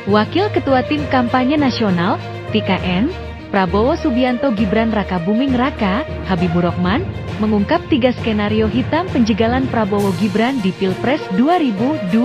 Wakil Ketua Tim Kampanye Nasional, TKN, Prabowo Subianto Gibran Raka Buming Raka, Habibur Rahman, mengungkap 3 skenario hitam penjegalan Prabowo Gibran di Pilpres 2024.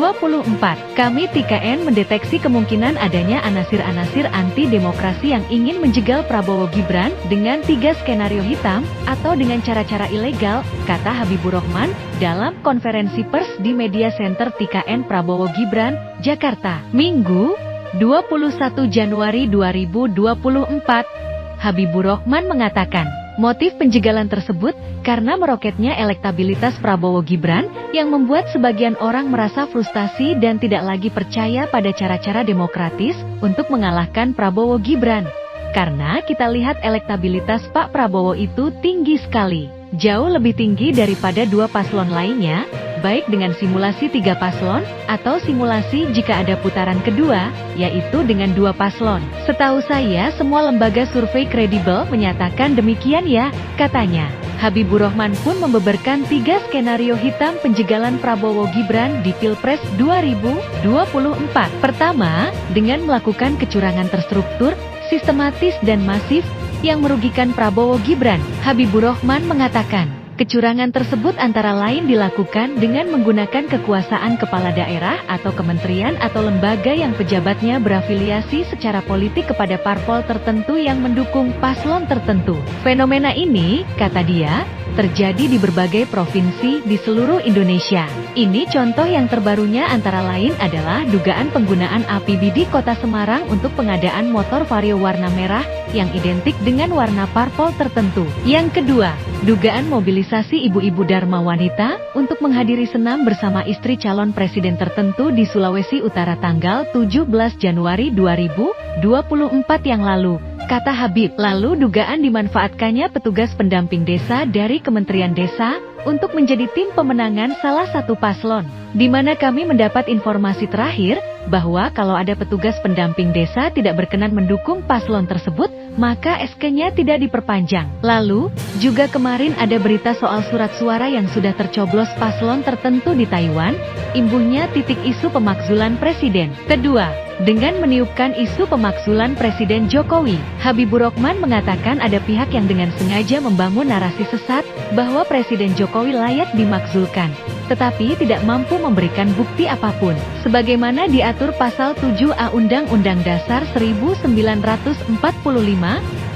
Kami TKN mendeteksi kemungkinan adanya anasir-anasir anti-demokrasi yang ingin menjegal Prabowo Gibran dengan 3 skenario hitam, atau dengan cara-cara ilegal, kata Habibur Rahman, dalam konferensi pers di Media Center TKN Prabowo Gibran, Jakarta, Minggu, 21 Januari 2024, Habibur Rahman mengatakan, motif penjegalan tersebut karena meroketnya elektabilitas Prabowo Gibran yang membuat sebagian orang merasa frustasi dan tidak lagi percaya pada cara-cara demokratis untuk mengalahkan Prabowo Gibran. Karena kita lihat elektabilitas Pak Prabowo itu tinggi sekali, jauh lebih tinggi daripada 2 paslon lainnya, baik dengan simulasi 3 paslon, atau simulasi jika ada putaran kedua, yaitu dengan 2 paslon. Setahu saya semua lembaga survei kredibel menyatakan demikian ya, katanya. Habibur Rahman pun membeberkan 3 skenario hitam penjegalan Prabowo Gibran di Pilpres 2024. Pertama, dengan melakukan kecurangan terstruktur, sistematis dan masif, yang merugikan Prabowo Gibran. Habibur Rahman mengatakan, kecurangan tersebut antara lain dilakukan dengan menggunakan kekuasaan kepala daerah atau kementerian atau lembaga yang pejabatnya berafiliasi secara politik kepada parpol tertentu yang mendukung paslon tertentu. Fenomena ini, kata dia, terjadi di berbagai provinsi di seluruh Indonesia. Ini contoh yang terbarunya antara lain adalah dugaan penggunaan APBD Kota Semarang untuk pengadaan motor Vario warna merah yang identik dengan warna parpol tertentu. Yang kedua, dugaan mobilisasi ibu-ibu Dharma wanita untuk menghadiri senam bersama istri calon presiden tertentu di Sulawesi Utara tanggal 17 Januari 2024 yang lalu, kata Habib. Lalu dugaan dimanfaatkannya petugas pendamping desa dari Kementerian Desa untuk menjadi tim pemenangan salah satu paslon, di mana kami mendapat informasi terakhir bahwa kalau ada petugas pendamping desa tidak berkenan mendukung paslon tersebut, maka SK-nya tidak diperpanjang. Lalu, juga kemarin ada berita soal surat suara yang sudah tercoblos paslon tertentu di Taiwan, imbuhnya titik isu pemakzulan presiden. Kedua, dengan meniupkan isu pemakzulan Presiden Jokowi, Habibur Rahman mengatakan ada pihak yang dengan sengaja membangun narasi sesat bahwa Presiden Jokowi layak dimakzulkan, tetapi tidak mampu memberikan bukti apapun. Sebagaimana diatur pasal 7A Undang-Undang Dasar 1945,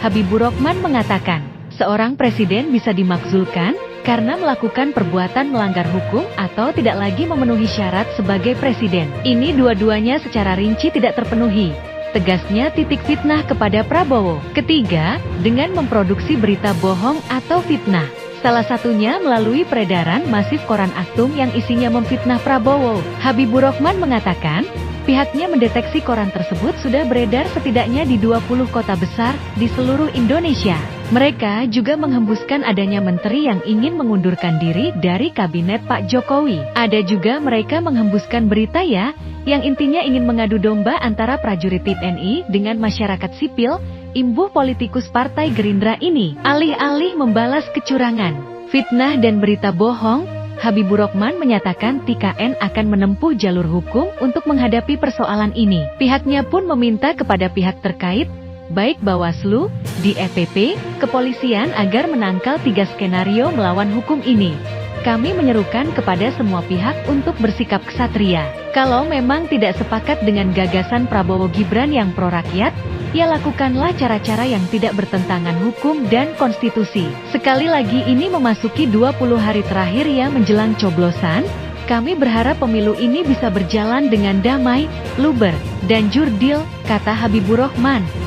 Habibur Rahman mengatakan, seorang presiden bisa dimakzulkan karena melakukan perbuatan melanggar hukum atau tidak lagi memenuhi syarat sebagai presiden. Ini dua-duanya secara rinci tidak terpenuhi. Tegasnya titik fitnah kepada Prabowo. Ketiga, dengan memproduksi berita bohong atau fitnah. Salah satunya melalui peredaran masif koran Aktum yang isinya memfitnah Prabowo. Habibur Rahman mengatakan, pihaknya mendeteksi koran tersebut sudah beredar setidaknya di 20 kota besar di seluruh Indonesia. Mereka juga menghembuskan adanya menteri yang ingin mengundurkan diri dari kabinet Pak Jokowi. Ada juga mereka menghembuskan berita ya, yang intinya ingin mengadu domba antara prajurit TNI dengan masyarakat sipil, imbuh politikus Partai Gerindra ini. Alih-alih membalas kecurangan, fitnah dan berita bohong, Habibur Rahman menyatakan TKN akan menempuh jalur hukum untuk menghadapi persoalan ini. Pihaknya pun meminta kepada pihak terkait, baik Bawaslu, DPP, kepolisian agar menangkal 3 skenario melawan hukum ini. Kami menyerukan kepada semua pihak untuk bersikap ksatria. Kalau memang tidak sepakat dengan gagasan Prabowo Gibran yang pro-rakyat, ya lakukanlah cara-cara yang tidak bertentangan hukum dan konstitusi. Sekali lagi ini memasuki 20 hari terakhir ya menjelang coblosan. Kami berharap pemilu ini bisa berjalan dengan damai, luber, dan jurdil, kata Habibur Rahman.